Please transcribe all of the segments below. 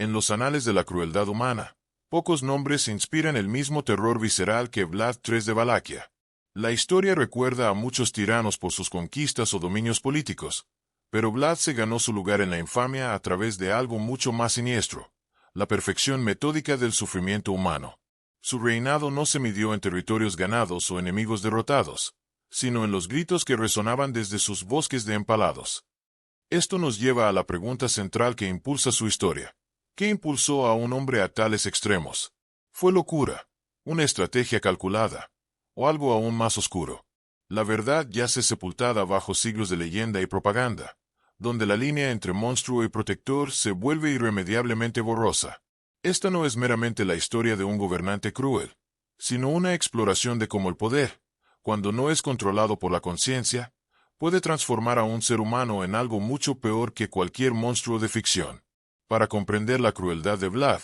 En los anales de la crueldad humana, pocos nombres inspiran el mismo terror visceral que Vlad III de Valaquia. La historia recuerda a muchos tiranos por sus conquistas o dominios políticos, pero Vlad se ganó su lugar en la infamia a través de algo mucho más siniestro: la perfección metódica del sufrimiento humano. Su reinado no se midió en territorios ganados o enemigos derrotados, sino en los gritos que resonaban desde sus bosques de empalados. Esto nos lleva a la pregunta central que impulsa su historia. ¿Qué impulsó a un hombre a tales extremos? ¿Fue locura, una estrategia calculada, o algo aún más oscuro? La verdad yace sepultada bajo siglos de leyenda y propaganda, donde la línea entre monstruo y protector se vuelve irremediablemente borrosa. Esta no es meramente la historia de un gobernante cruel, sino una exploración de cómo el poder, cuando no es controlado por la conciencia, puede transformar a un ser humano en algo mucho peor que cualquier monstruo de ficción. Para comprender la crueldad de Vlad,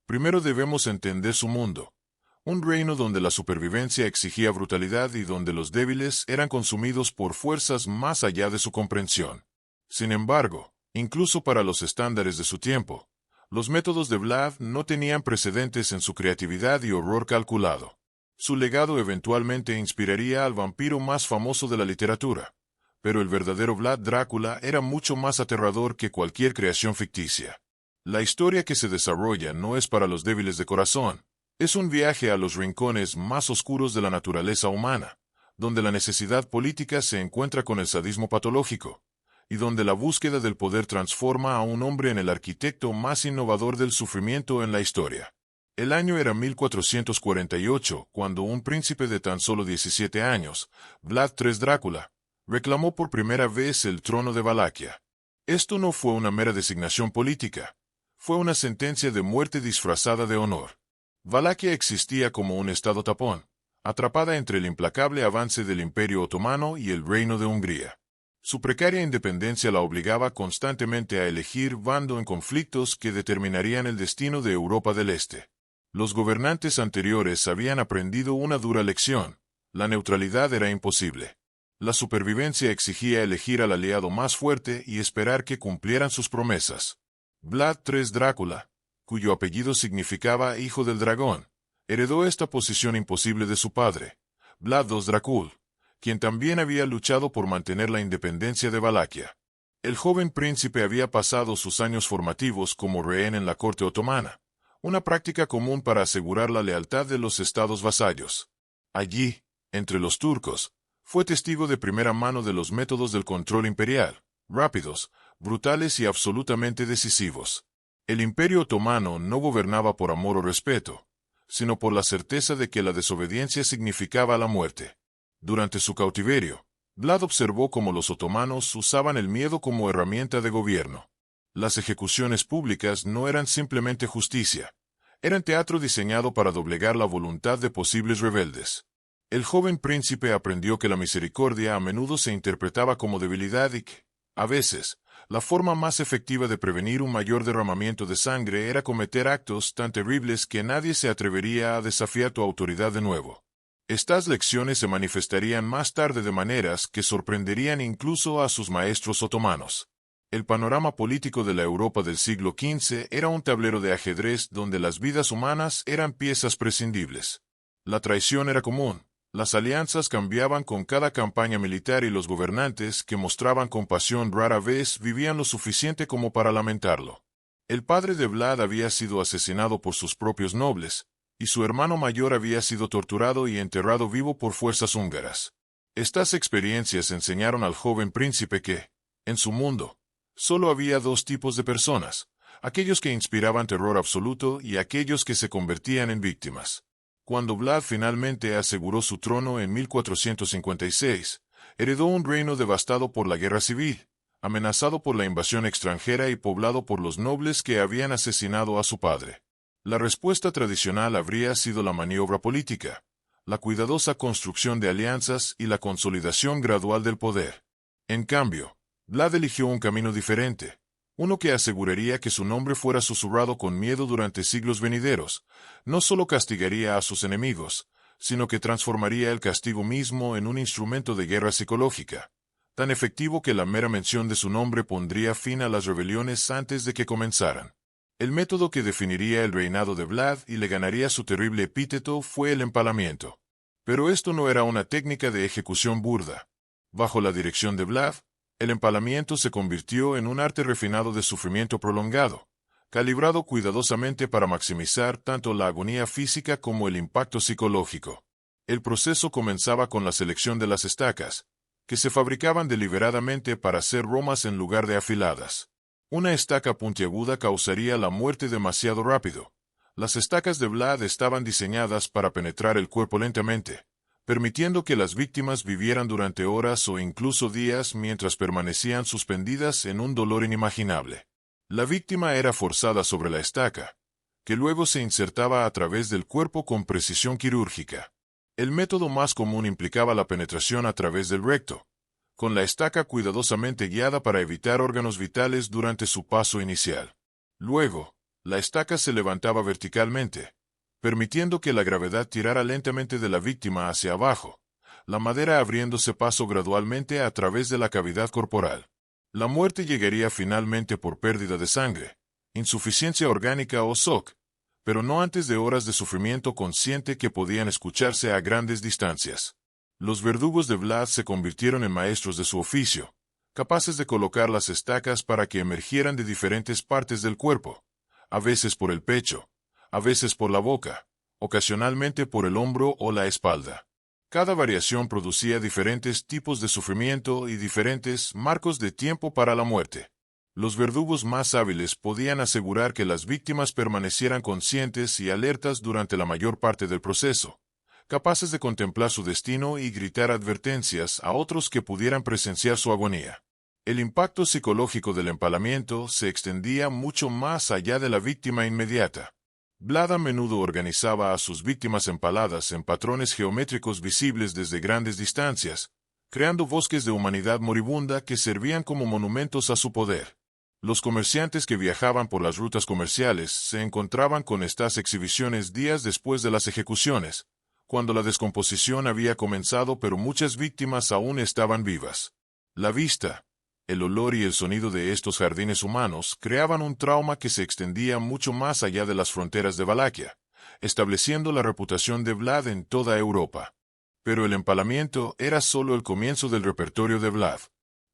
primero debemos entender su mundo, un reino donde la supervivencia exigía brutalidad y donde los débiles eran consumidos por fuerzas más allá de su comprensión. Sin embargo, incluso para los estándares de su tiempo, los métodos de Vlad no tenían precedentes en su creatividad y horror calculado. Su legado eventualmente inspiraría al vampiro más famoso de la literatura, pero el verdadero Vlad Drácula era mucho más aterrador que cualquier creación ficticia. La historia que se desarrolla no es para los débiles de corazón, es un viaje a los rincones más oscuros de la naturaleza humana, donde la necesidad política se encuentra con el sadismo patológico, y donde la búsqueda del poder transforma a un hombre en el arquitecto más innovador del sufrimiento en la historia. El año era 1448, cuando un príncipe de tan solo 17 años, Vlad III Drácula, reclamó por primera vez el trono de Valaquia. Esto no fue una mera designación política, fue una sentencia de muerte disfrazada de honor. Valaquia existía como un estado tapón, atrapada entre el implacable avance del Imperio Otomano y el Reino de Hungría. Su precaria independencia la obligaba constantemente a elegir bando en conflictos que determinarían el destino de Europa del Este. Los gobernantes anteriores habían aprendido una dura lección: la neutralidad era imposible. La supervivencia exigía elegir al aliado más fuerte y esperar que cumplieran sus promesas. Vlad III Drácula, cuyo apellido significaba hijo del dragón, heredó esta posición imposible de su padre, Vlad II Dracul, quien también había luchado por mantener la independencia de Valaquia. El joven príncipe había pasado sus años formativos como rehén en la corte otomana, una práctica común para asegurar la lealtad de los estados vasallos. Allí, entre los turcos, fue testigo de primera mano de los métodos del control imperial, rápidos, brutales y absolutamente decisivos. El Imperio Otomano no gobernaba por amor o respeto, sino por la certeza de que la desobediencia significaba la muerte. Durante su cautiverio, Vlad observó cómo los otomanos usaban el miedo como herramienta de gobierno. Las ejecuciones públicas no eran simplemente justicia, eran teatro diseñado para doblegar la voluntad de posibles rebeldes. El joven príncipe aprendió que la misericordia a menudo se interpretaba como debilidad y que, a veces, la forma más efectiva de prevenir un mayor derramamiento de sangre era cometer actos tan terribles que nadie se atrevería a desafiar tu autoridad de nuevo. Estas lecciones se manifestarían más tarde de maneras que sorprenderían incluso a sus maestros otomanos. El panorama político de la Europa del siglo XV era un tablero de ajedrez donde las vidas humanas eran piezas prescindibles. La traición era común, las alianzas cambiaban con cada campaña militar y los gobernantes, que mostraban compasión rara vez, vivían lo suficiente como para lamentarlo. El padre de Vlad había sido asesinado por sus propios nobles, y su hermano mayor había sido torturado y enterrado vivo por fuerzas húngaras. Estas experiencias enseñaron al joven príncipe que, en su mundo, solo había dos tipos de personas: aquellos que inspiraban terror absoluto y aquellos que se convertían en víctimas. Cuando Vlad finalmente aseguró su trono en 1456, heredó un reino devastado por la guerra civil, amenazado por la invasión extranjera y poblado por los nobles que habían asesinado a su padre. La respuesta tradicional habría sido la maniobra política, la cuidadosa construcción de alianzas y la consolidación gradual del poder. En cambio, Vlad eligió un camino diferente, uno que aseguraría que su nombre fuera susurrado con miedo durante siglos venideros. No solo castigaría a sus enemigos, sino que transformaría el castigo mismo en un instrumento de guerra psicológica, tan efectivo que la mera mención de su nombre pondría fin a las rebeliones antes de que comenzaran. El método que definiría el reinado de Vlad y le ganaría su terrible epíteto fue el empalamiento. Pero esto no era una técnica de ejecución burda. Bajo la dirección de Vlad, el empalamiento se convirtió en un arte refinado de sufrimiento prolongado, calibrado cuidadosamente para maximizar tanto la agonía física como el impacto psicológico. El proceso comenzaba con la selección de las estacas, que se fabricaban deliberadamente para hacer romas en lugar de afiladas. Una estaca puntiaguda causaría la muerte demasiado rápido. Las estacas de Vlad estaban diseñadas para penetrar el cuerpo lentamente, permitiendo que las víctimas vivieran durante horas o incluso días mientras permanecían suspendidas en un dolor inimaginable. La víctima era forzada sobre la estaca, que luego se insertaba a través del cuerpo con precisión quirúrgica. El método más común implicaba la penetración a través del recto, con la estaca cuidadosamente guiada para evitar órganos vitales durante su paso inicial. Luego, la estaca se levantaba verticalmente, permitiendo que la gravedad tirara lentamente de la víctima hacia abajo, la madera abriéndose paso gradualmente a través de la cavidad corporal. La muerte llegaría finalmente por pérdida de sangre, insuficiencia orgánica o shock, pero no antes de horas de sufrimiento consciente que podían escucharse a grandes distancias. Los verdugos de Vlad se convirtieron en maestros de su oficio, capaces de colocar las estacas para que emergieran de diferentes partes del cuerpo, a veces por el pecho, a veces por la boca, ocasionalmente por el hombro o la espalda. Cada variación producía diferentes tipos de sufrimiento y diferentes marcos de tiempo para la muerte. Los verdugos más hábiles podían asegurar que las víctimas permanecieran conscientes y alertas durante la mayor parte del proceso, capaces de contemplar su destino y gritar advertencias a otros que pudieran presenciar su agonía. El impacto psicológico del empalamiento se extendía mucho más allá de la víctima inmediata. Vlad a menudo organizaba a sus víctimas empaladas en patrones geométricos visibles desde grandes distancias, creando bosques de humanidad moribunda que servían como monumentos a su poder. Los comerciantes que viajaban por las rutas comerciales se encontraban con estas exhibiciones días después de las ejecuciones, cuando la descomposición había comenzado pero muchas víctimas aún estaban vivas. La vista, el olor y el sonido de estos jardines humanos creaban un trauma que se extendía mucho más allá de las fronteras de Valaquia, estableciendo la reputación de Vlad en toda Europa. Pero el empalamiento era solo el comienzo del repertorio de Vlad.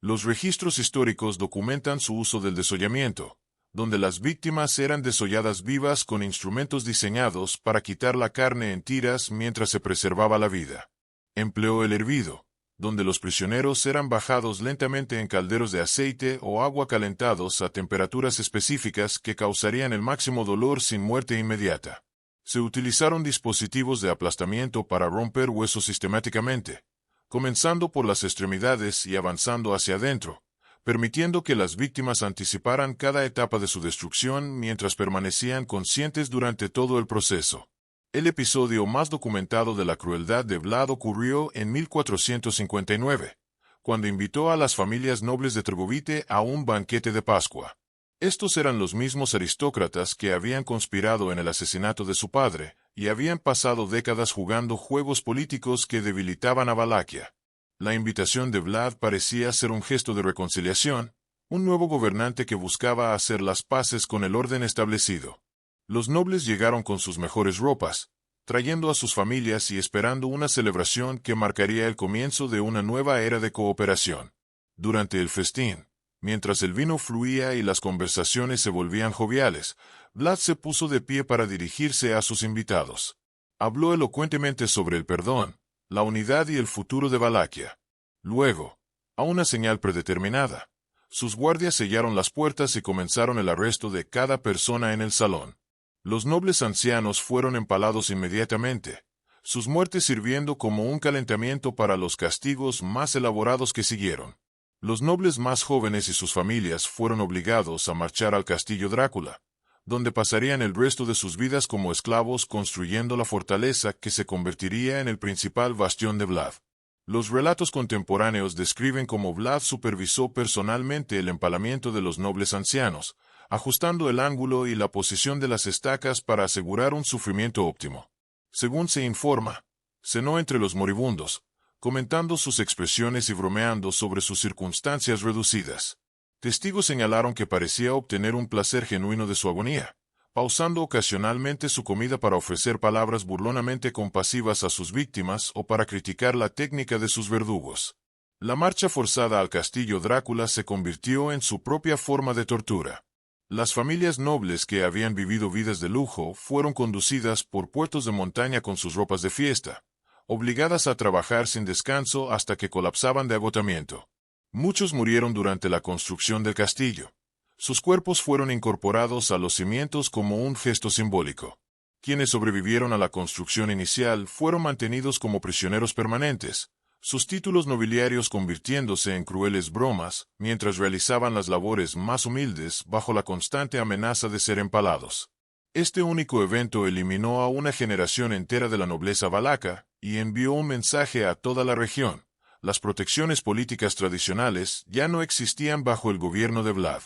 Los registros históricos documentan su uso del desollamiento, donde las víctimas eran desolladas vivas con instrumentos diseñados para quitar la carne en tiras mientras se preservaba la vida. Empleó el hervido, donde los prisioneros eran bajados lentamente en calderos de aceite o agua calentados a temperaturas específicas que causarían el máximo dolor sin muerte inmediata. Se utilizaron dispositivos de aplastamiento para romper huesos sistemáticamente, comenzando por las extremidades y avanzando hacia adentro, permitiendo que las víctimas anticiparan cada etapa de su destrucción mientras permanecían conscientes durante todo el proceso. El episodio más documentado de la crueldad de Vlad ocurrió en 1459, cuando invitó a las familias nobles de Trgovite a un banquete de Pascua. Estos eran los mismos aristócratas que habían conspirado en el asesinato de su padre, y habían pasado décadas jugando juegos políticos que debilitaban a Valaquia. La invitación de Vlad parecía ser un gesto de reconciliación, un nuevo gobernante que buscaba hacer las paces con el orden establecido. Los nobles llegaron con sus mejores ropas, trayendo a sus familias y esperando una celebración que marcaría el comienzo de una nueva era de cooperación. Durante el festín, mientras el vino fluía y las conversaciones se volvían joviales, Vlad se puso de pie para dirigirse a sus invitados. Habló elocuentemente sobre el perdón, la unidad y el futuro de Valaquia. Luego, a una señal predeterminada, sus guardias sellaron las puertas y comenzaron el arresto de cada persona en el salón. Los nobles ancianos fueron empalados inmediatamente, sus muertes sirviendo como un calentamiento para los castigos más elaborados que siguieron. Los nobles más jóvenes y sus familias fueron obligados a marchar al castillo Drácula, donde pasarían el resto de sus vidas como esclavos construyendo la fortaleza que se convertiría en el principal bastión de Vlad. Los relatos contemporáneos describen cómo Vlad supervisó personalmente el empalamiento de los nobles ancianos, ajustando el ángulo y la posición de las estacas para asegurar un sufrimiento óptimo. Según se informa, cenó entre los moribundos, comentando sus expresiones y bromeando sobre sus circunstancias reducidas. Testigos señalaron que parecía obtener un placer genuino de su agonía, pausando ocasionalmente su comida para ofrecer palabras burlonamente compasivas a sus víctimas o para criticar la técnica de sus verdugos. La marcha forzada al castillo Drácula se convirtió en su propia forma de tortura. Las familias nobles que habían vivido vidas de lujo fueron conducidas por puertos de montaña con sus ropas de fiesta, obligadas a trabajar sin descanso hasta que colapsaban de agotamiento. Muchos murieron durante la construcción del castillo. Sus cuerpos fueron incorporados a los cimientos como un gesto simbólico. Quienes sobrevivieron a la construcción inicial fueron mantenidos como prisioneros permanentes, sus títulos nobiliarios convirtiéndose en crueles bromas, mientras realizaban las labores más humildes bajo la constante amenaza de ser empalados. Este único evento eliminó a una generación entera de la nobleza valaca y envió un mensaje a toda la región. Las protecciones políticas tradicionales ya no existían bajo el gobierno de Vlad.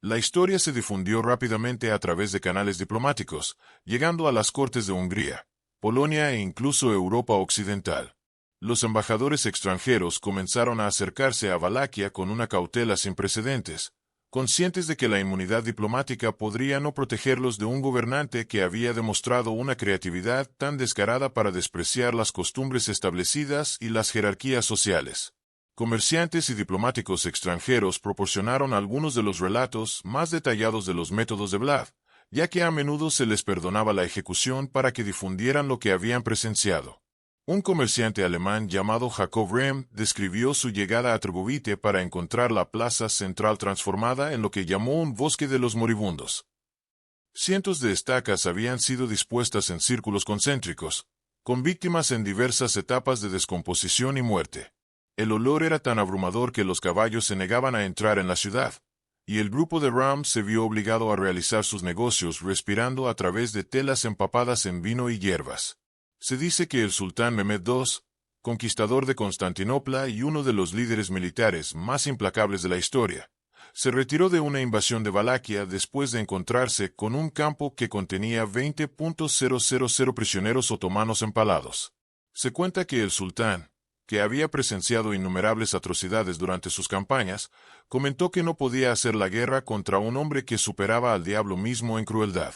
La historia se difundió rápidamente a través de canales diplomáticos, llegando a las cortes de Hungría, Polonia e incluso Europa Occidental. Los embajadores extranjeros comenzaron a acercarse a Valaquia con una cautela sin precedentes, conscientes de que la inmunidad diplomática podría no protegerlos de un gobernante que había demostrado una creatividad tan descarada para despreciar las costumbres establecidas y las jerarquías sociales. Comerciantes y diplomáticos extranjeros proporcionaron algunos de los relatos más detallados de los métodos de Vlad, ya que a menudo se les perdonaba la ejecución para que difundieran lo que habían presenciado. Un comerciante alemán llamado Jakob Rehm describió su llegada a Trgovite para encontrar la plaza central transformada en lo que llamó un bosque de los moribundos. Cientos de estacas habían sido dispuestas en círculos concéntricos, con víctimas en diversas etapas de descomposición y muerte. El olor era tan abrumador que los caballos se negaban a entrar en la ciudad, y el grupo de Rehm se vio obligado a realizar sus negocios respirando a través de telas empapadas en vino y hierbas. Se dice que el sultán Mehmed II, conquistador de Constantinopla y uno de los líderes militares más implacables de la historia, se retiró de una invasión de Valaquia después de encontrarse con un campo que contenía 20.000 prisioneros otomanos empalados. Se cuenta que el sultán, que había presenciado innumerables atrocidades durante sus campañas, comentó que no podía hacer la guerra contra un hombre que superaba al diablo mismo en crueldad.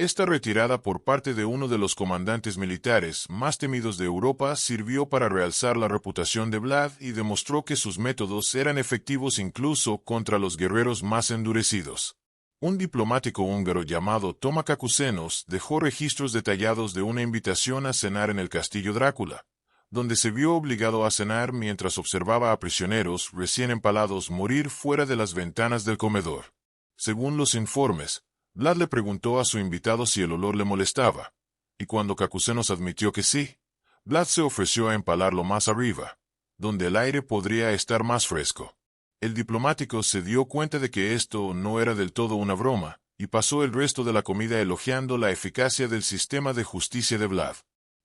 Esta retirada por parte de uno de los comandantes militares más temidos de Europa sirvió para realzar la reputación de Vlad y demostró que sus métodos eran efectivos incluso contra los guerreros más endurecidos. Un diplomático húngaro llamado Toma Kakusenos dejó registros detallados de una invitación a cenar en el castillo Drácula, donde se vio obligado a cenar mientras observaba a prisioneros recién empalados morir fuera de las ventanas del comedor. Según los informes, Vlad le preguntó a su invitado si el olor le molestaba, y cuando Kakusenos admitió que sí, Vlad se ofreció a empalarlo más arriba, donde el aire podría estar más fresco. El diplomático se dio cuenta de que esto no era del todo una broma, y pasó el resto de la comida elogiando la eficacia del sistema de justicia de Vlad.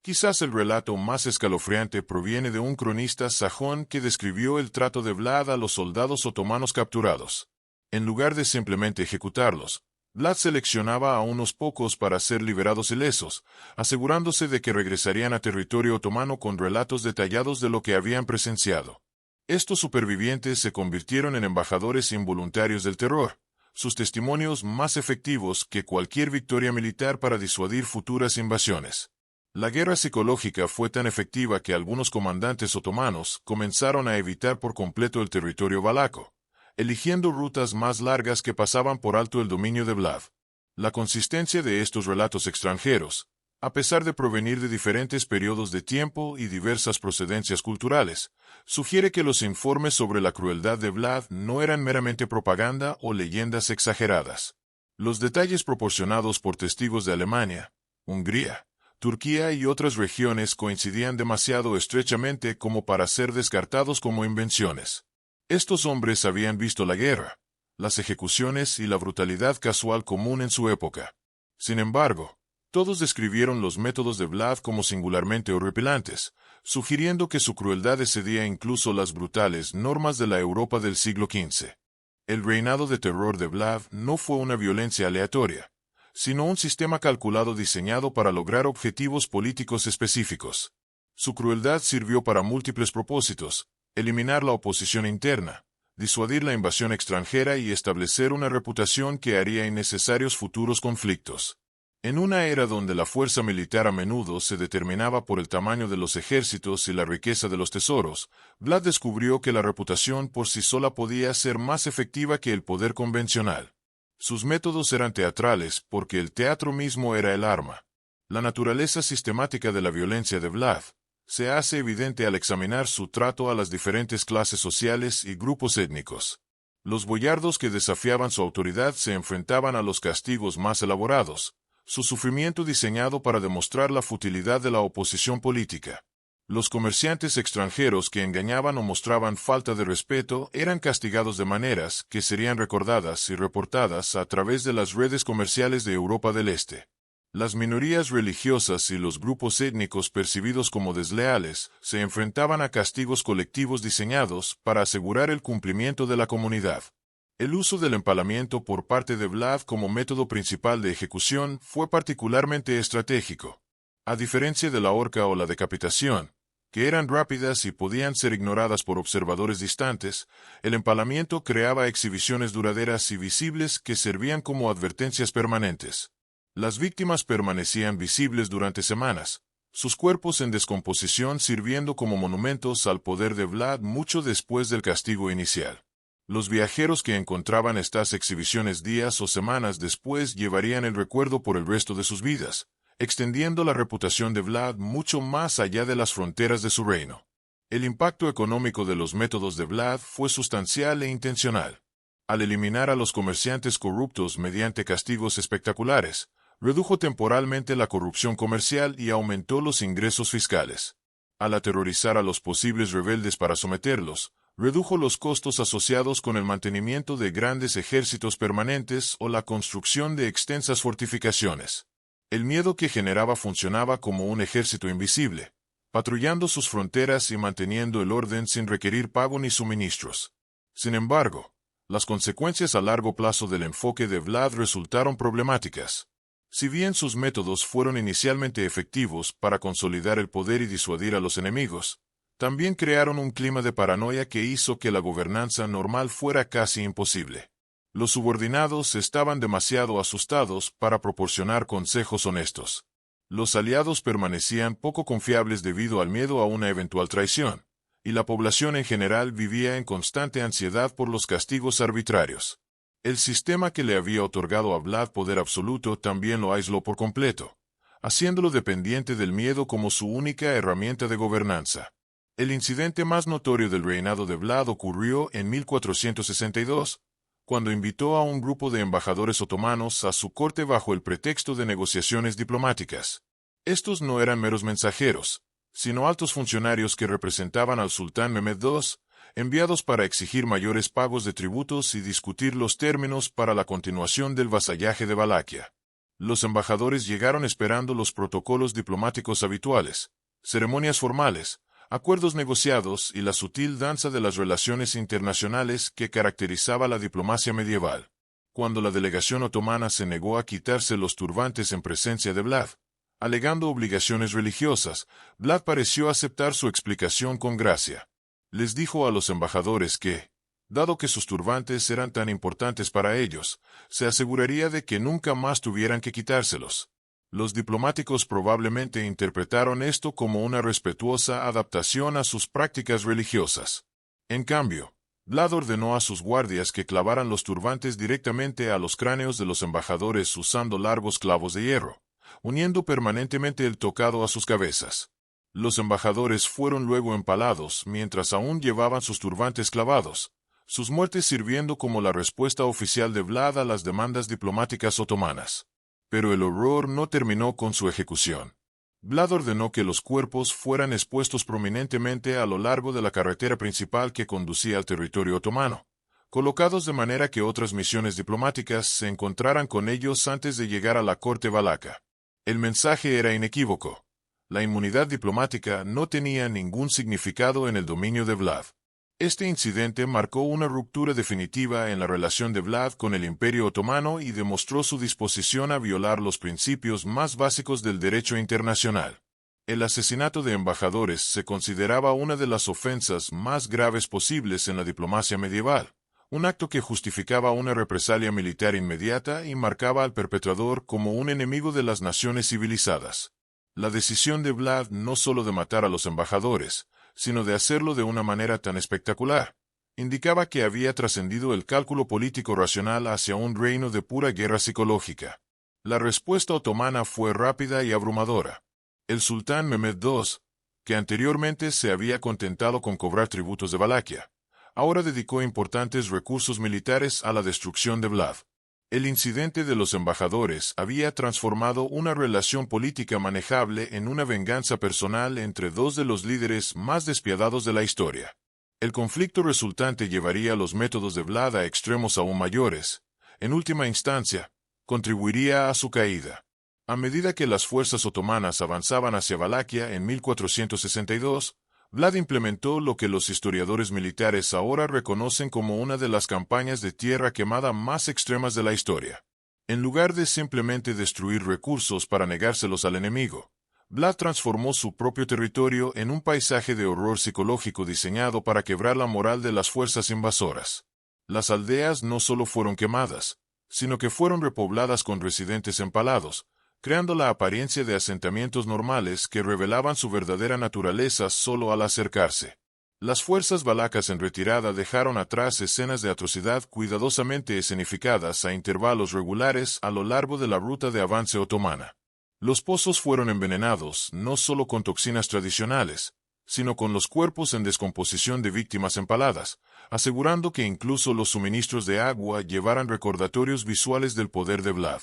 Quizás el relato más escalofriante proviene de un cronista sajón que describió el trato de Vlad a los soldados otomanos capturados. En lugar de simplemente ejecutarlos, Vlad seleccionaba a unos pocos para ser liberados ilesos, asegurándose de que regresarían a territorio otomano con relatos detallados de lo que habían presenciado. Estos supervivientes se convirtieron en embajadores involuntarios del terror, sus testimonios más efectivos que cualquier victoria militar para disuadir futuras invasiones. La guerra psicológica fue tan efectiva que algunos comandantes otomanos comenzaron a evitar por completo el territorio valaco, eligiendo rutas más largas que pasaban por alto el dominio de Vlad. La consistencia de estos relatos extranjeros, a pesar de provenir de diferentes periodos de tiempo y diversas procedencias culturales, sugiere que los informes sobre la crueldad de Vlad no eran meramente propaganda o leyendas exageradas. Los detalles proporcionados por testigos de Alemania, Hungría, Turquía y otras regiones coincidían demasiado estrechamente como para ser descartados como invenciones. Estos hombres habían visto la guerra, las ejecuciones y la brutalidad casual común en su época. Sin embargo, todos describieron los métodos de Vlad como singularmente horripilantes, sugiriendo que su crueldad excedía incluso las brutales normas de la Europa del siglo XV. El reinado de terror de Vlad no fue una violencia aleatoria, sino un sistema calculado diseñado para lograr objetivos políticos específicos. Su crueldad sirvió para múltiples propósitos: eliminar la oposición interna, disuadir la invasión extranjera y establecer una reputación que haría innecesarios futuros conflictos. En una era donde la fuerza militar a menudo se determinaba por el tamaño de los ejércitos y la riqueza de los tesoros, Vlad descubrió que la reputación por sí sola podía ser más efectiva que el poder convencional. Sus métodos eran teatrales porque el teatro mismo era el arma. La naturaleza sistemática de la violencia de Vlad se hace evidente al examinar su trato a las diferentes clases sociales y grupos étnicos. Los boyardos que desafiaban su autoridad se enfrentaban a los castigos más elaborados, su sufrimiento diseñado para demostrar la futilidad de la oposición política. Los comerciantes extranjeros que engañaban o mostraban falta de respeto eran castigados de maneras que serían recordadas y reportadas a través de las redes comerciales de Europa del Este. Las minorías religiosas y los grupos étnicos percibidos como desleales se enfrentaban a castigos colectivos diseñados para asegurar el cumplimiento de la comunidad. El uso del empalamiento por parte de Vlad como método principal de ejecución fue particularmente estratégico. A diferencia de la horca o la decapitación, que eran rápidas y podían ser ignoradas por observadores distantes, el empalamiento creaba exhibiciones duraderas y visibles que servían como advertencias permanentes. Las víctimas permanecían visibles durante semanas, sus cuerpos en descomposición sirviendo como monumentos al poder de Vlad mucho después del castigo inicial. Los viajeros que encontraban estas exhibiciones días o semanas después llevarían el recuerdo por el resto de sus vidas, extendiendo la reputación de Vlad mucho más allá de las fronteras de su reino. El impacto económico de los métodos de Vlad fue sustancial e intencional. Al eliminar a los comerciantes corruptos mediante castigos espectaculares, redujo temporalmente la corrupción comercial y aumentó los ingresos fiscales. Al aterrorizar a los posibles rebeldes para someterlos, redujo los costos asociados con el mantenimiento de grandes ejércitos permanentes o la construcción de extensas fortificaciones. El miedo que generaba funcionaba como un ejército invisible, patrullando sus fronteras y manteniendo el orden sin requerir pago ni suministros. Sin embargo, las consecuencias a largo plazo del enfoque de Vlad resultaron problemáticas. Si bien sus métodos fueron inicialmente efectivos para consolidar el poder y disuadir a los enemigos, también crearon un clima de paranoia que hizo que la gobernanza normal fuera casi imposible. Los subordinados estaban demasiado asustados para proporcionar consejos honestos. Los aliados permanecían poco confiables debido al miedo a una eventual traición, y la población en general vivía en constante ansiedad por los castigos arbitrarios. El sistema que le había otorgado a Vlad poder absoluto también lo aisló por completo, haciéndolo dependiente del miedo como su única herramienta de gobernanza. El incidente más notorio del reinado de Vlad ocurrió en 1462, cuando invitó a un grupo de embajadores otomanos a su corte bajo el pretexto de negociaciones diplomáticas. Estos no eran meros mensajeros, sino altos funcionarios que representaban al sultán Mehmed II, enviados para exigir mayores pagos de tributos y discutir los términos para la continuación del vasallaje de Valaquia. Los embajadores llegaron esperando los protocolos diplomáticos habituales, ceremonias formales, acuerdos negociados y la sutil danza de las relaciones internacionales que caracterizaba la diplomacia medieval. Cuando la delegación otomana se negó a quitarse los turbantes en presencia de Vlad, alegando obligaciones religiosas, Vlad pareció aceptar su explicación con gracia. Les dijo a los embajadores que, dado que sus turbantes eran tan importantes para ellos, se aseguraría de que nunca más tuvieran que quitárselos. Los diplomáticos probablemente interpretaron esto como una respetuosa adaptación a sus prácticas religiosas. En cambio, Vlad ordenó a sus guardias que clavaran los turbantes directamente a los cráneos de los embajadores usando largos clavos de hierro, uniendo permanentemente el tocado a sus cabezas. Los embajadores fueron luego empalados mientras aún llevaban sus turbantes clavados, sus muertes sirviendo como la respuesta oficial de Vlad a las demandas diplomáticas otomanas. Pero el horror no terminó con su ejecución. Vlad ordenó que los cuerpos fueran expuestos prominentemente a lo largo de la carretera principal que conducía al territorio otomano, colocados de manera que otras misiones diplomáticas se encontraran con ellos antes de llegar a la corte valaca. El mensaje era inequívoco. La inmunidad diplomática no tenía ningún significado en el dominio de Vlad. Este incidente marcó una ruptura definitiva en la relación de Vlad con el Imperio Otomano y demostró su disposición a violar los principios más básicos del derecho internacional. El asesinato de embajadores se consideraba una de las ofensas más graves posibles en la diplomacia medieval, un acto que justificaba una represalia militar inmediata y marcaba al perpetrador como un enemigo de las naciones civilizadas. La decisión de Vlad no solo de matar a los embajadores, sino de hacerlo de una manera tan espectacular, indicaba que había trascendido el cálculo político racional hacia un reino de pura guerra psicológica. La respuesta otomana fue rápida y abrumadora. El sultán Mehmed II, que anteriormente se había contentado con cobrar tributos de Valaquia, ahora dedicó importantes recursos militares a la destrucción de Vlad. El incidente de los embajadores había transformado una relación política manejable en una venganza personal entre dos de los líderes más despiadados de la historia. El conflicto resultante llevaría los métodos de Vlad a extremos aún mayores. En última instancia, contribuiría a su caída. A medida que las fuerzas otomanas avanzaban hacia Valaquia en 1462, Vlad implementó lo que los historiadores militares ahora reconocen como una de las campañas de tierra quemada más extremas de la historia. En lugar de simplemente destruir recursos para negárselos al enemigo, Vlad transformó su propio territorio en un paisaje de horror psicológico diseñado para quebrar la moral de las fuerzas invasoras. Las aldeas no solo fueron quemadas, sino que fueron repobladas con residentes empalados, creando la apariencia de asentamientos normales que revelaban su verdadera naturaleza solo al acercarse. Las fuerzas valacas en retirada dejaron atrás escenas de atrocidad cuidadosamente escenificadas a intervalos regulares a lo largo de la ruta de avance otomana. Los pozos fueron envenenados no solo con toxinas tradicionales, sino con los cuerpos en descomposición de víctimas empaladas, asegurando que incluso los suministros de agua llevaran recordatorios visuales del poder de Vlad.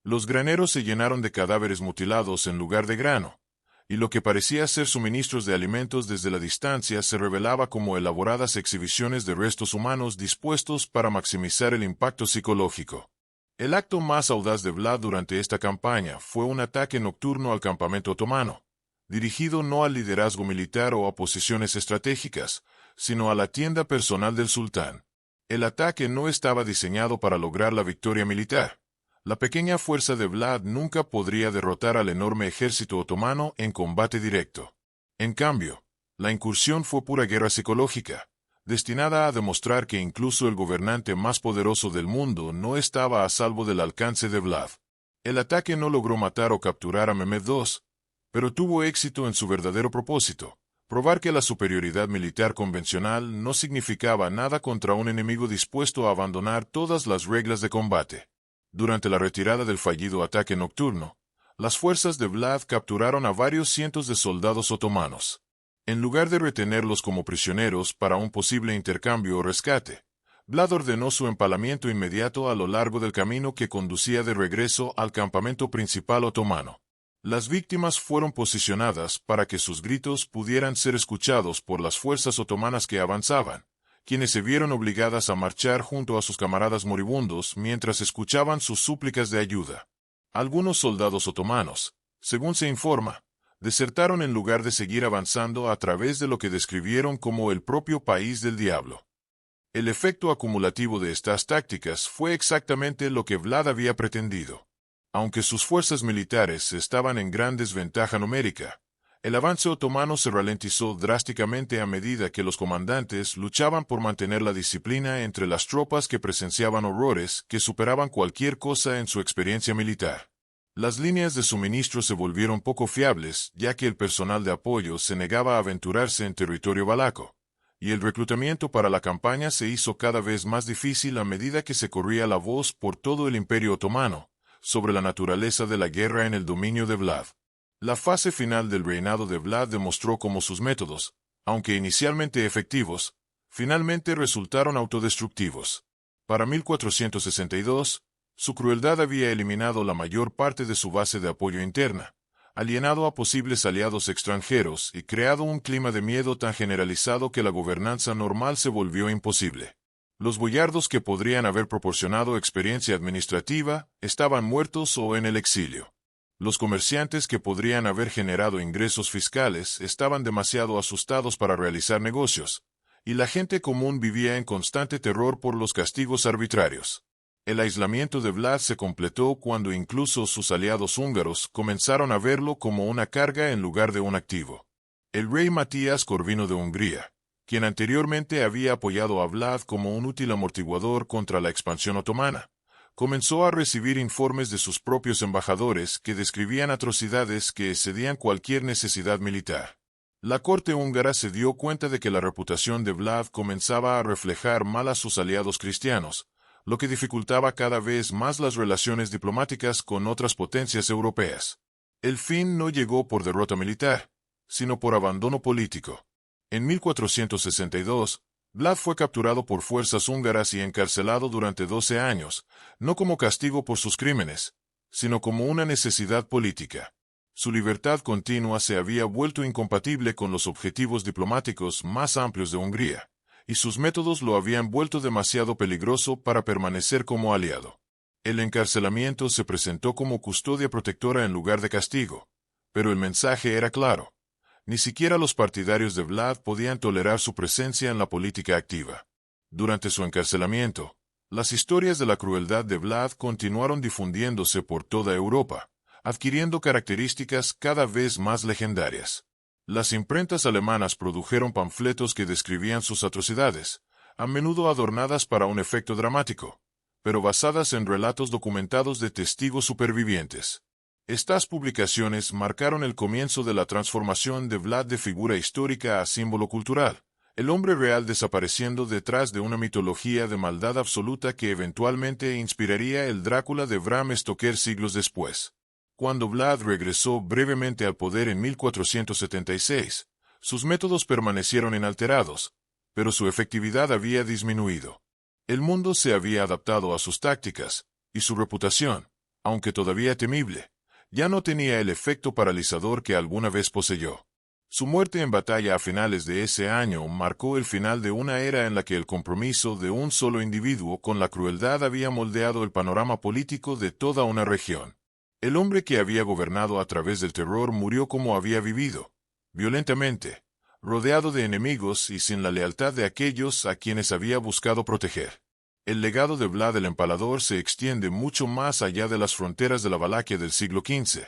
Los graneros se llenaron de cadáveres mutilados en lugar de grano, y lo que parecía ser suministros de alimentos desde la distancia se revelaba como elaboradas exhibiciones de restos humanos dispuestos para maximizar el impacto psicológico. El acto más audaz de Vlad durante esta campaña fue un ataque nocturno al campamento otomano, dirigido no al liderazgo militar o a posiciones estratégicas, sino a la tienda personal del sultán. El ataque no estaba diseñado para lograr la victoria militar. La pequeña fuerza de Vlad nunca podría derrotar al enorme ejército otomano en combate directo. En cambio, la incursión fue pura guerra psicológica, destinada a demostrar que incluso el gobernante más poderoso del mundo no estaba a salvo del alcance de Vlad. El ataque no logró matar o capturar a Mehmed II, pero tuvo éxito en su verdadero propósito, probar que la superioridad militar convencional no significaba nada contra un enemigo dispuesto a abandonar todas las reglas de combate. Durante la retirada del fallido ataque nocturno, las fuerzas de Vlad capturaron a varios cientos de soldados otomanos. En lugar de retenerlos como prisioneros para un posible intercambio o rescate, Vlad ordenó su empalamiento inmediato a lo largo del camino que conducía de regreso al campamento principal otomano. Las víctimas fueron posicionadas para que sus gritos pudieran ser escuchados por las fuerzas otomanas que avanzaban, quienes se vieron obligadas a marchar junto a sus camaradas moribundos mientras escuchaban sus súplicas de ayuda. Algunos soldados otomanos, según se informa, desertaron en lugar de seguir avanzando a través de lo que describieron como el propio país del diablo. El efecto acumulativo de estas tácticas fue exactamente lo que Vlad había pretendido. Aunque sus fuerzas militares estaban en gran desventaja numérica, el avance otomano se ralentizó drásticamente a medida que los comandantes luchaban por mantener la disciplina entre las tropas que presenciaban horrores que superaban cualquier cosa en su experiencia militar. Las líneas de suministro se volvieron poco fiables, ya que el personal de apoyo se negaba a aventurarse en territorio valaco, y el reclutamiento para la campaña se hizo cada vez más difícil a medida que se corría la voz por todo el Imperio Otomano sobre la naturaleza de la guerra en el dominio de Vlad. La fase final del reinado de Vlad demostró cómo sus métodos, aunque inicialmente efectivos, finalmente resultaron autodestructivos. Para 1462, su crueldad había eliminado la mayor parte de su base de apoyo interna, alienado a posibles aliados extranjeros y creado un clima de miedo tan generalizado que la gobernanza normal se volvió imposible. Los boyardos que podrían haber proporcionado experiencia administrativa estaban muertos o en el exilio. Los comerciantes que podrían haber generado ingresos fiscales estaban demasiado asustados para realizar negocios, y la gente común vivía en constante terror por los castigos arbitrarios. El aislamiento de Vlad se completó cuando incluso sus aliados húngaros comenzaron a verlo como una carga en lugar de un activo. El rey Matías Corvino de Hungría, quien anteriormente había apoyado a Vlad como un útil amortiguador contra la expansión otomana, comenzó a recibir informes de sus propios embajadores que describían atrocidades que excedían cualquier necesidad militar. La corte húngara se dio cuenta de que la reputación de Vlad comenzaba a reflejar mal a sus aliados cristianos, lo que dificultaba cada vez más las relaciones diplomáticas con otras potencias europeas. El fin no llegó por derrota militar, sino por abandono político. En 1462, Vlad fue capturado por fuerzas húngaras y encarcelado durante 12 años, no como castigo por sus crímenes, sino como una necesidad política. Su libertad continua se había vuelto incompatible con los objetivos diplomáticos más amplios de Hungría, y sus métodos lo habían vuelto demasiado peligroso para permanecer como aliado. El encarcelamiento se presentó como custodia protectora en lugar de castigo, pero el mensaje era claro. Ni siquiera los partidarios de Vlad podían tolerar su presencia en la política activa. Durante su encarcelamiento, las historias de la crueldad de Vlad continuaron difundiéndose por toda Europa, adquiriendo características cada vez más legendarias. Las imprentas alemanas produjeron panfletos que describían sus atrocidades, a menudo adornadas para un efecto dramático, pero basadas en relatos documentados de testigos supervivientes. Estas publicaciones marcaron el comienzo de la transformación de Vlad de figura histórica a símbolo cultural, el hombre real desapareciendo detrás de una mitología de maldad absoluta que eventualmente inspiraría el Drácula de Bram Stoker siglos después. Cuando Vlad regresó brevemente al poder en 1476, sus métodos permanecieron inalterados, pero su efectividad había disminuido. El mundo se había adaptado a sus tácticas, y su reputación, aunque todavía temible, ya no tenía el efecto paralizador que alguna vez poseyó. Su muerte en batalla a finales de ese año marcó el final de una era en la que el compromiso de un solo individuo con la crueldad había moldeado el panorama político de toda una región. El hombre que había gobernado a través del terror murió como había vivido, violentamente, rodeado de enemigos y sin la lealtad de aquellos a quienes había buscado proteger. El legado de Vlad el Empalador se extiende mucho más allá de las fronteras de la Valaquia del siglo XV,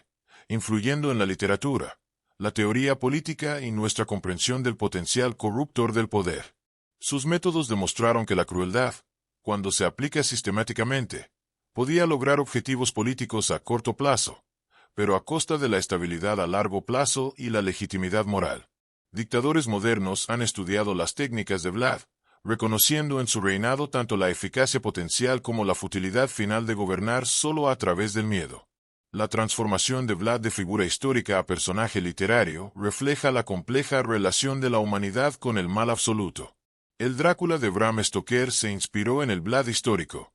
influyendo en la literatura, la teoría política y nuestra comprensión del potencial corruptor del poder. Sus métodos demostraron que la crueldad, cuando se aplica sistemáticamente, podía lograr objetivos políticos a corto plazo, pero a costa de la estabilidad a largo plazo y la legitimidad moral. Dictadores modernos han estudiado las técnicas de Vlad, reconociendo en su reinado tanto la eficacia potencial como la futilidad final de gobernar solo a través del miedo. La transformación de Vlad de figura histórica a personaje literario refleja la compleja relación de la humanidad con el mal absoluto. El Drácula de Bram Stoker se inspiró en el Vlad histórico,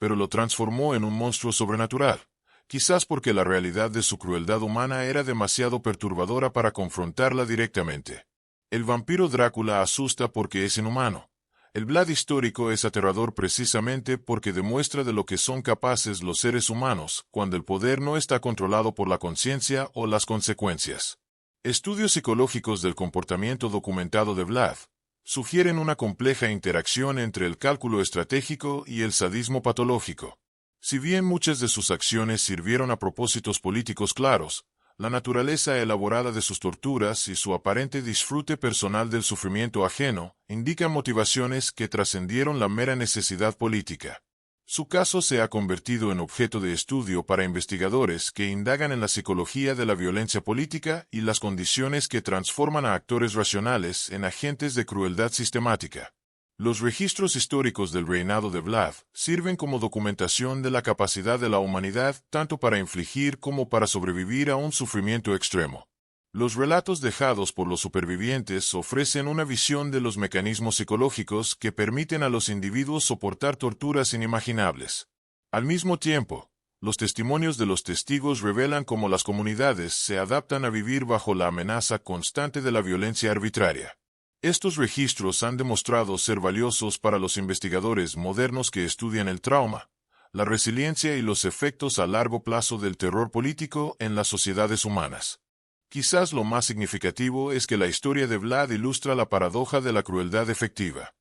pero lo transformó en un monstruo sobrenatural, quizás porque la realidad de su crueldad humana era demasiado perturbadora para confrontarla directamente. El vampiro Drácula asusta porque es inhumano. El Vlad histórico es aterrador precisamente porque demuestra de lo que son capaces los seres humanos cuando el poder no está controlado por la conciencia o las consecuencias. Estudios psicológicos del comportamiento documentado de Vlad sugieren una compleja interacción entre el cálculo estratégico y el sadismo patológico. Si bien muchas de sus acciones sirvieron a propósitos políticos claros, la naturaleza elaborada de sus torturas y su aparente disfrute personal del sufrimiento ajeno indican motivaciones que trascendieron la mera necesidad política. Su caso se ha convertido en objeto de estudio para investigadores que indagan en la psicología de la violencia política y las condiciones que transforman a actores racionales en agentes de crueldad sistemática. Los registros históricos del reinado de Vlad sirven como documentación de la capacidad de la humanidad tanto para infligir como para sobrevivir a un sufrimiento extremo. Los relatos dejados por los supervivientes ofrecen una visión de los mecanismos psicológicos que permiten a los individuos soportar torturas inimaginables. Al mismo tiempo, los testimonios de los testigos revelan cómo las comunidades se adaptan a vivir bajo la amenaza constante de la violencia arbitraria. Estos registros han demostrado ser valiosos para los investigadores modernos que estudian el trauma, la resiliencia y los efectos a largo plazo del terror político en las sociedades humanas. Quizás lo más significativo es que la historia de Vlad ilustra la paradoja de la crueldad efectiva.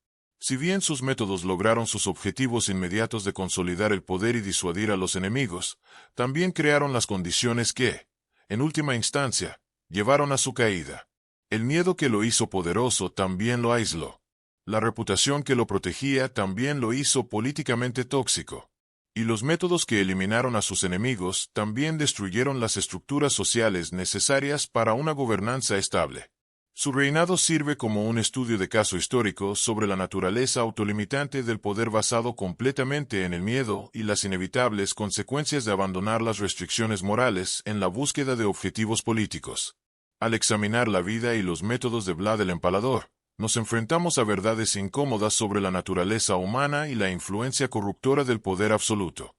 Si bien sus métodos lograron sus objetivos inmediatos de consolidar el poder y disuadir a los enemigos, también crearon las condiciones que, en última instancia, llevaron a su caída. El miedo que lo hizo poderoso también lo aisló. La reputación que lo protegía también lo hizo políticamente tóxico. Y los métodos que eliminaron a sus enemigos también destruyeron las estructuras sociales necesarias para una gobernanza estable. Su reinado sirve como un estudio de caso histórico sobre la naturaleza autolimitante del poder basado completamente en el miedo y las inevitables consecuencias de abandonar las restricciones morales en la búsqueda de objetivos políticos. Al examinar la vida y los métodos de Vlad el Empalador, nos enfrentamos a verdades incómodas sobre la naturaleza humana y la influencia corruptora del poder absoluto.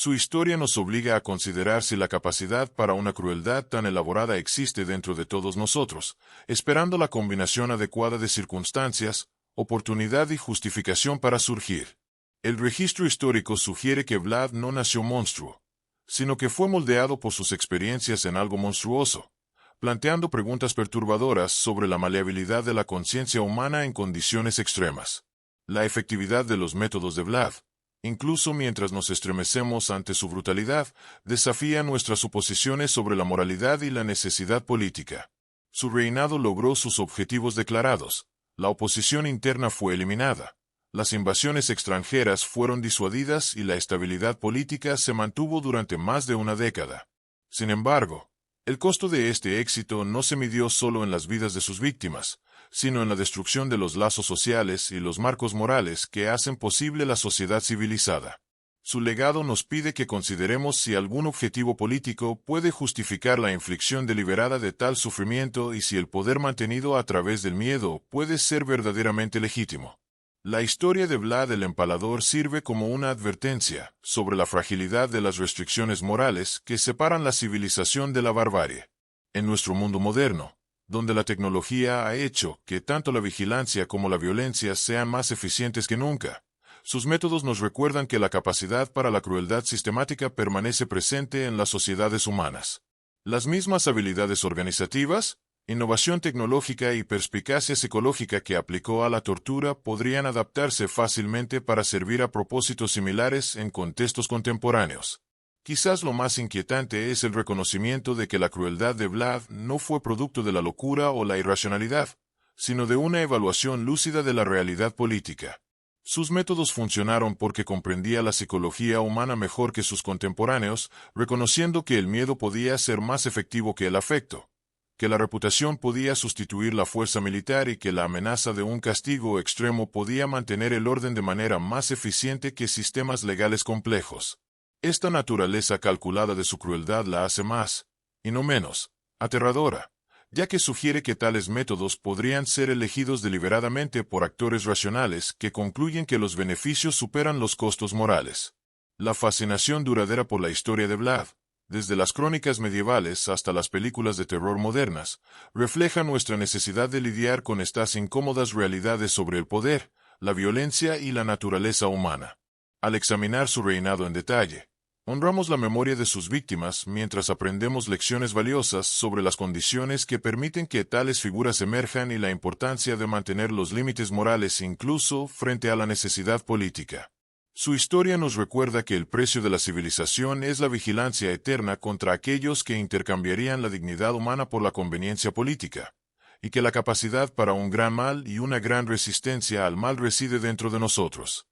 Su historia nos obliga a considerar si la capacidad para una crueldad tan elaborada existe dentro de todos nosotros, esperando la combinación adecuada de circunstancias, oportunidad y justificación para surgir. El registro histórico sugiere que Vlad no nació monstruo, sino que fue moldeado por sus experiencias en algo monstruoso, planteando preguntas perturbadoras sobre la maleabilidad de la conciencia humana en condiciones extremas. La efectividad de los métodos de Vlad, incluso mientras nos estremecemos ante su brutalidad, desafía nuestras suposiciones sobre la moralidad y la necesidad política. Su reinado logró sus objetivos declarados, la oposición interna fue eliminada, las invasiones extranjeras fueron disuadidas y la estabilidad política se mantuvo durante más de una década. Sin embargo, el costo de este éxito no se midió solo en las vidas de sus víctimas, sino en la destrucción de los lazos sociales y los marcos morales que hacen posible la sociedad civilizada. Su legado nos pide que consideremos si algún objetivo político puede justificar la inflicción deliberada de tal sufrimiento y si el poder mantenido a través del miedo puede ser verdaderamente legítimo. La historia de Vlad el Empalador sirve como una advertencia sobre la fragilidad de las restricciones morales que separan la civilización de la barbarie. En nuestro mundo moderno, donde la tecnología ha hecho que tanto la vigilancia como la violencia sean más eficientes que nunca, sus métodos nos recuerdan que la capacidad para la crueldad sistemática permanece presente en las sociedades humanas. Las mismas habilidades organizativas, innovación tecnológica y perspicacia psicológica que aplicó a la tortura podrían adaptarse fácilmente para servir a propósitos similares en contextos contemporáneos. Quizás lo más inquietante es el reconocimiento de que la crueldad de Vlad no fue producto de la locura o la irracionalidad, sino de una evaluación lúcida de la realidad política. Sus métodos funcionaron porque comprendía la psicología humana mejor que sus contemporáneos, reconociendo que el miedo podía ser más efectivo que el afecto, que la reputación podía sustituir la fuerza militar y que la amenaza de un castigo extremo podía mantener el orden de manera más eficiente que sistemas legales complejos. Esta naturaleza calculada de su crueldad la hace más, y no menos, aterradora, ya que sugiere que tales métodos podrían ser elegidos deliberadamente por actores racionales que concluyen que los beneficios superan los costos morales. La fascinación duradera por la historia de Vlad, desde las crónicas medievales hasta las películas de terror modernas, refleja nuestra necesidad de lidiar con estas incómodas realidades sobre el poder, la violencia y la naturaleza humana. Al examinar su reinado en detalle, honramos la memoria de sus víctimas mientras aprendemos lecciones valiosas sobre las condiciones que permiten que tales figuras emerjan y la importancia de mantener los límites morales incluso frente a la necesidad política. Su historia nos recuerda que el precio de la civilización es la vigilancia eterna contra aquellos que intercambiarían la dignidad humana por la conveniencia política, y que la capacidad para un gran mal y una gran resistencia al mal reside dentro de nosotros.